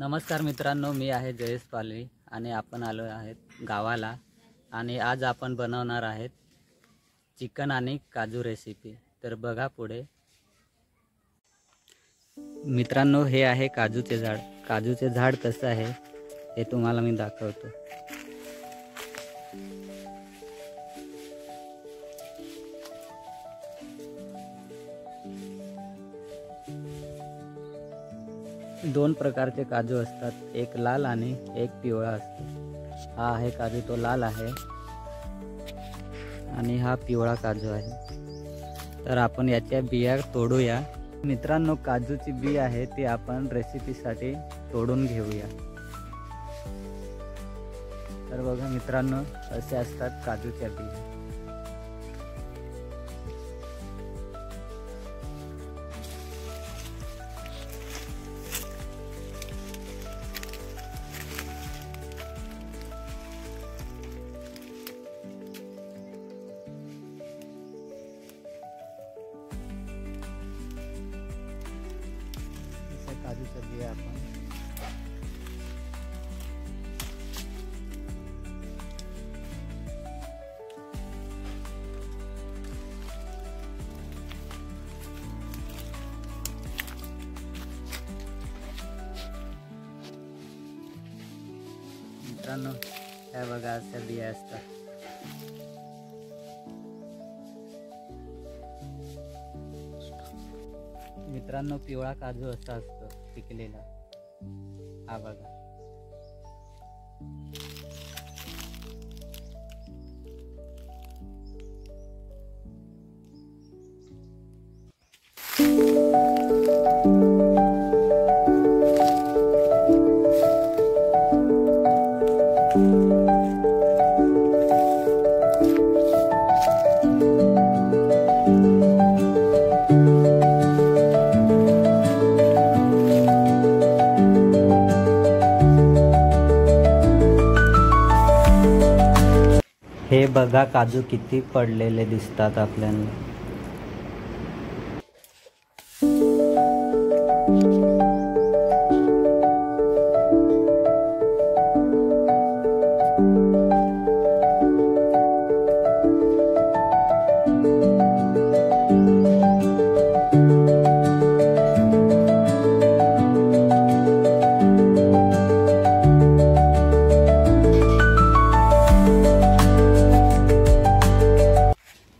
नमस्कार मित्रांनो, मी आहे जयेश पालवी आणि आपण आलो आहेत गावाला आणि आज आपण बनवणार आहेत चिकन आणि काजू रेसिपी। तर बघा पुढे। मित्रांनो, हे आहे काजूचे झाड। काजूचे झाड कसं आहे हे तुम्हाला मी दाखवतो। दोन प्रकारचे काजू असतात, एक लाल आणि एक पिवळा असतो। हा आहे काजू, तो लाल आहे आणि हा पिवळा काजू आहे। तर आपण याच्या बिया तोडूया। मित्रांनो, काजूची बी आहे ती आपण रेसिपीसाठी तोडून घेऊया। तर बघा मित्रांनो, असे असतात काजूच्या बिया। काजूच्या बिया आपण मित्रांनो, ह्या बघा अशा बिया असतात। मित्रांनो, पिवळा काजू असा असतो पिकलेला, हा बघा। हे बघा काजू किती पडलेले दिसतात आपल्याला।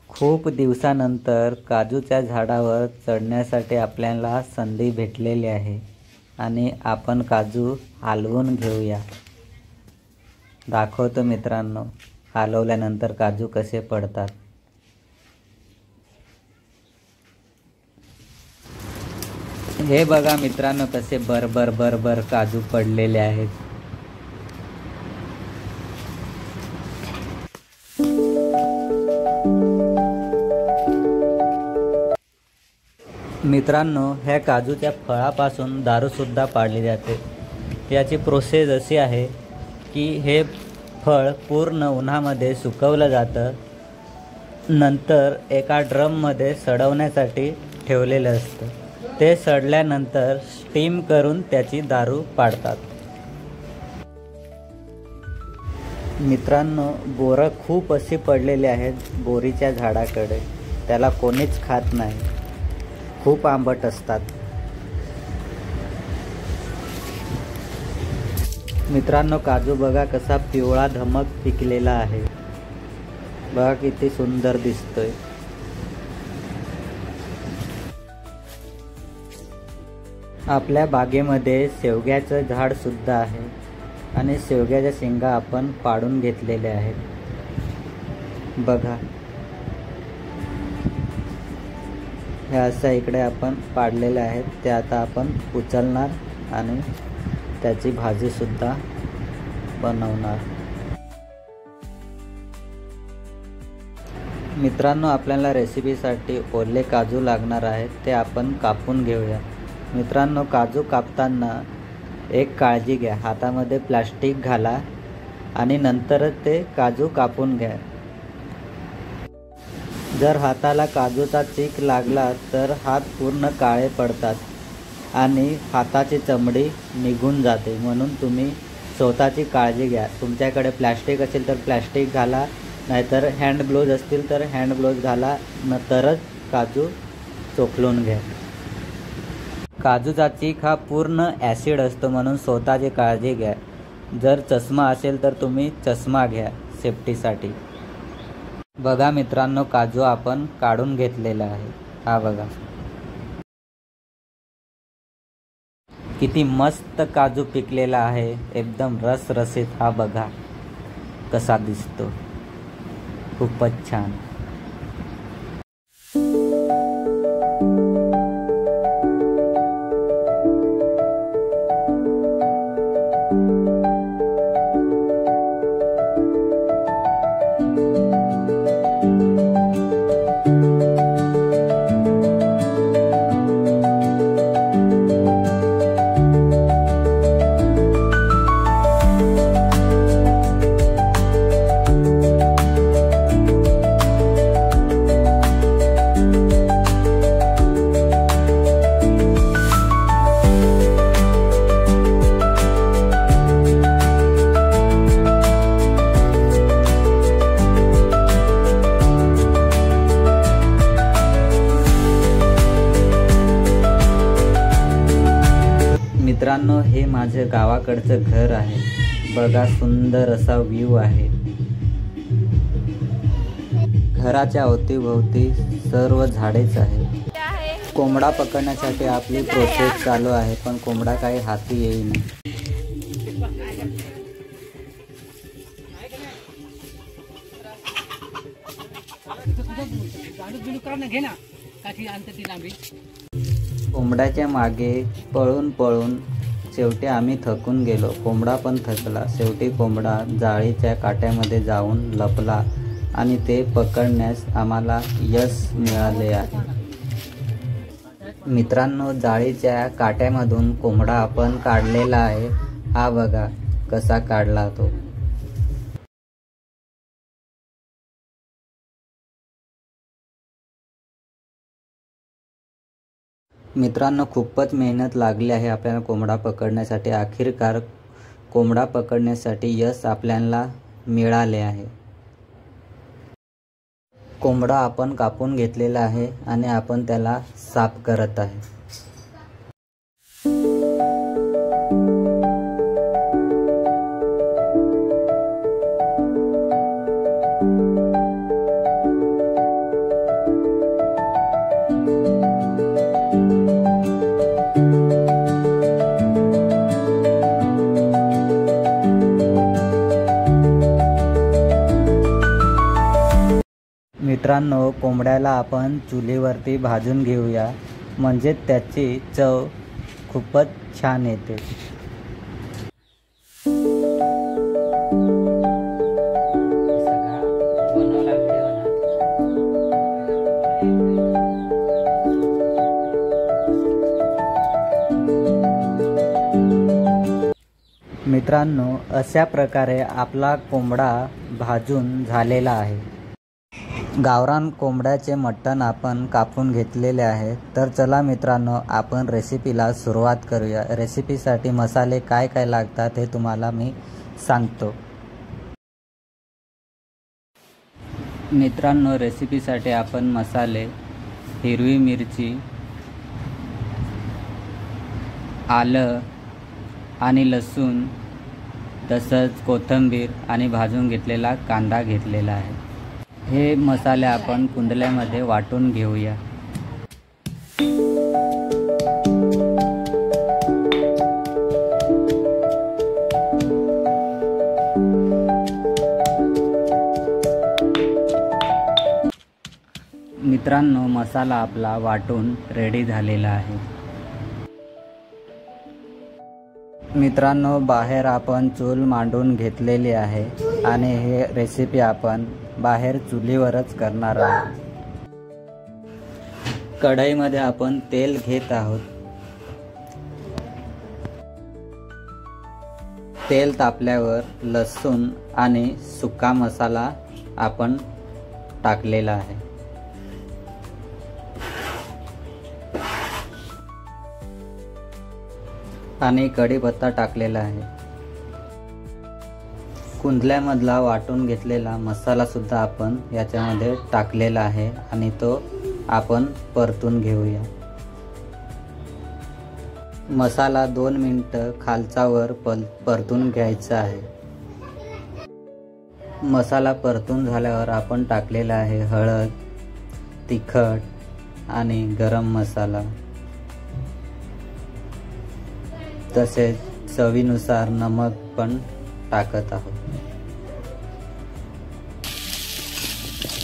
खूप दिवसानंतर काजूच्या झाडावर चढण्यासाठी आपल्याला संधी भेटलेली आहे आणि आपण काजू हलवून घेऊया। दाखवतो मित्रांनो, हलवल्यानंतर काजू कसे पडतात। हे बघा मित्रांनो, कसे भर काजू पडलेले आहेत। मित्रांनो, ह्या काजूच्या फळापासून दारू सुद्धा पाडली जाते। याची प्रोसेस अशी आहे की हे फळ पूर्ण उन्हामध्ये सुकवलं जातं, नंतर एका ड्रममध्ये सडवण्यासाठी ठेवलेलं असतं। ते सडल्यानंतर स्टीम करून त्याची दारू पाडतात। मित्रांनो, बोरं खूप अशी पडलेली आहेत बोरीच्या झाडाकडे, त्याला कोणीच खात नाही, खूप आंबट असतात। मित्रांनो, काजू बघा कसा पिवळा धमक पिकलेला आहे, बघा किती सुंदर दिसतोय। आपल्या बागेमध्ये शेवग्याचं झाड सुद्धा आहे आणि शेवग्याच्या शेंगा आपण पाडून घेतलेल्या आहेत, बघा। हे असं इकडे आपण पाडलेले आहेत, ते आता आपण उचलणार आणि त्याची भाजी सुद्धा बनवणार। मित्रांनो, आपल्याला रेसिपीसाठी ओले काजू लागणार आहेत, ते आपण कापून घेऊया। मित्रांनो, काजू कापताना एक काळजी घ्या, हातामध्ये प्लास्टिक घाला आणि नंतरच ते काजू कापून घ्या। जर हाताला काजूचा चीक लागला तर हात पूर्ण काळे पडतात। आणि हाताची चमडी निघून जाते, म्हणून तुम्ही स्वतःची काळजी घ्या. तुमच्याकडे प्लॅस्टिक असेल तर प्लॅस्टिक घाला, नाहीतर हँड ग्लोव्ज असतील तर हँड ग्लोव्ज घाला, तरच काजू चोखलून घ्या. काजूचा चीक हा पूर्ण ॲसिड असतो, म्हणून स्वतःची काळजी घ्या. जर चष्मा असेल तर तुम्ही चष्मा घ्या सेफ्टीसाठी. बघा मित्रांनो, काजू आपण काढून घेतलेला आहे. हा बघा किती मस्त काजू पिकलेला आहे, एकदम रसरशीत. हा बघा कसा दिसतो, खूपच छान. मित्रांनो, हे माझं गावाकडचं घर आहे. बघा सुंदर असा व्ह्यू आहे. घराच्या अवतीभोवती सर्व झाडेच आहे. कोंबडा पकडण्यासाठी आपली प्रोसेस चालू आहे, पण कोंबडा काही हाती येईना. कोंबड्याच्या मागे पळून पळून शेवटी आम्ही थकून गेलो. कोंबडा पण थकला. शेवटी कोंबडा जाळीच्या काट्यामध्ये जाऊन लपला आणि ते पकडण्यास आम्हाला यश मिळाले आहे. मित्रांनो, जाळीच्या काट्यामधून कोंबडा आपण काढलेला आहे. हा बघा कसा काढला तो. मित्रांनो, खूपच मेहनत लागली आहे आपल्याला कोंबडा पकडण्यासाठी. अखेरकार कोंबडा पकडण्यासाठी यश आपल्याला मिळाले आहे. कोंबडा आपण कापून घेतलेला आहे आणि आपण त्याला साफ करत आहे. मित्रांनो, कोंबड्याला आपण चुलीवरती भाजून घेऊया, म्हणजे त्याची चव खूपच छान येते. मित्रांनो, अशा प्रकारे आपला कोंबडा भाजून झालेला आहे. गावरान कोंबड्याचे मटण आपण कापून घेतलेले आहे. तर चला मित्रांनो, आपण रेसिपीला सुरुवात करूया. रेसिपीसाठी मसाले काय काय लागतात हे तुम्हाला मी सांगतो. मित्रांनो, रेसिपीसाठी आपण मसाले हिरवी मिरची, आलं आणि लसूण, तसंच कोथिंबीर आणि भाजून घेतलेला कांदा घेतलेला आहे. हे मसाले आपण कुंडल्यामध्ये वाटून घेऊया. मित्रांनो, मसाला आपला वाटून रेडी झालेला आहे. मित्रांनो, बाहेर आपण चूल मांडून घेतलेली आहे आणि हे रेसिपी आपण बाहेर चुलीवरच करणार आहोत. कढईमध्ये आपण तेल घेत आहोत. तेल तापल्यावर लसूण आणि सुका मसाला आपण टाकलेला आहे. आणि कढीपत्ता टाकलेला आहे। कुंदल्यामधला वाटून घेतलेला मसाला सुद्धा आपण याच्यामध्ये टाकलेला आहे आणि तो आपण परतून घेऊया। मसाला 2 मिनिटं खालचा वर परतून घ्यायचा आहे। मसाला परतून झाल्यावर आपण टाकलेला आहे हळद, तिखट आणि गरम मसाला, तसेच चवीनुसार नमक पण टाकत आहोत।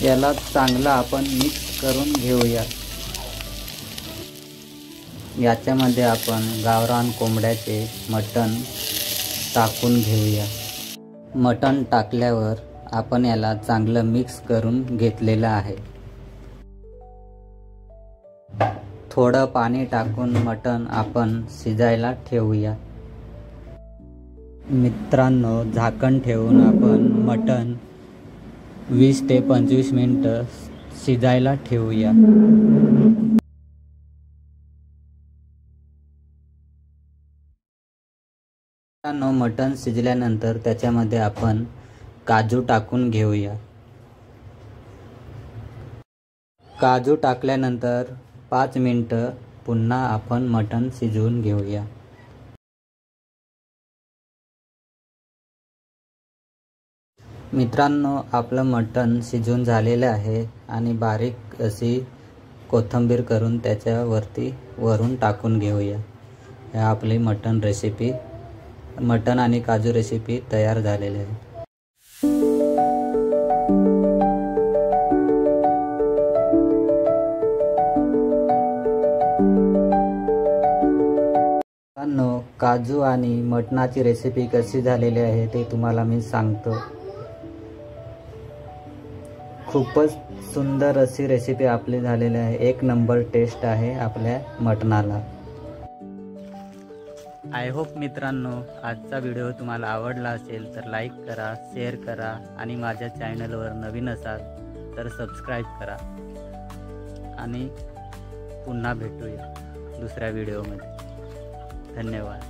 याला चांगलं आपण मिक्स करून घेऊया। याच्यामध्ये आपण गावरान कोंबड्याचे मटण टाकून घेऊया। मटण टाकल्यावर आपण याला चांगलं मिक्स करून घेतलेलं आहे। थोडं पाणी टाकून मटण आपण शिजायला ठेवूया। मित्रांनो, झाकण ठेवून आपण मटण 20 ते 25 मिनिटं शिजायला ठेवूया। मटण शिजल्यानंतर त्याच्यामध्ये आपण काजू टाकून घेऊया। काजू टाकल्यानंतर 5 मिनिटं पुन्हा आपण मटण शिजवून घेऊया। मित्रांनो, आपलं मटण शिजून झालेलं आहे आणि बारीक अशी कोथिंबीर करून त्याच्यावरती वरून टाकून घेऊया। हे आपली मटण आणि काजू रेसिपी तयार झालेली आहे। काजू आणि मटणाची रेसिपी कशी झालेली आहे ते तुम्हाला मी सांगतो। खूपच सुंदर अशी रेसिपी आपली झालेली आहे। 1 नंबर टेस्ट आहे आपल्या मटणाला। आय होप मित्रांनो, आजचा व्हिडिओ तुम्हाला आवडला असेल तर लाईक करा, शेअर करा आणि माझ्या चॅनलवर नवीन असाल तर सबस्क्राईब करा आणि पुन्हा भेटूया दुसऱ्या व्हिडिओमध्ये। धन्यवाद।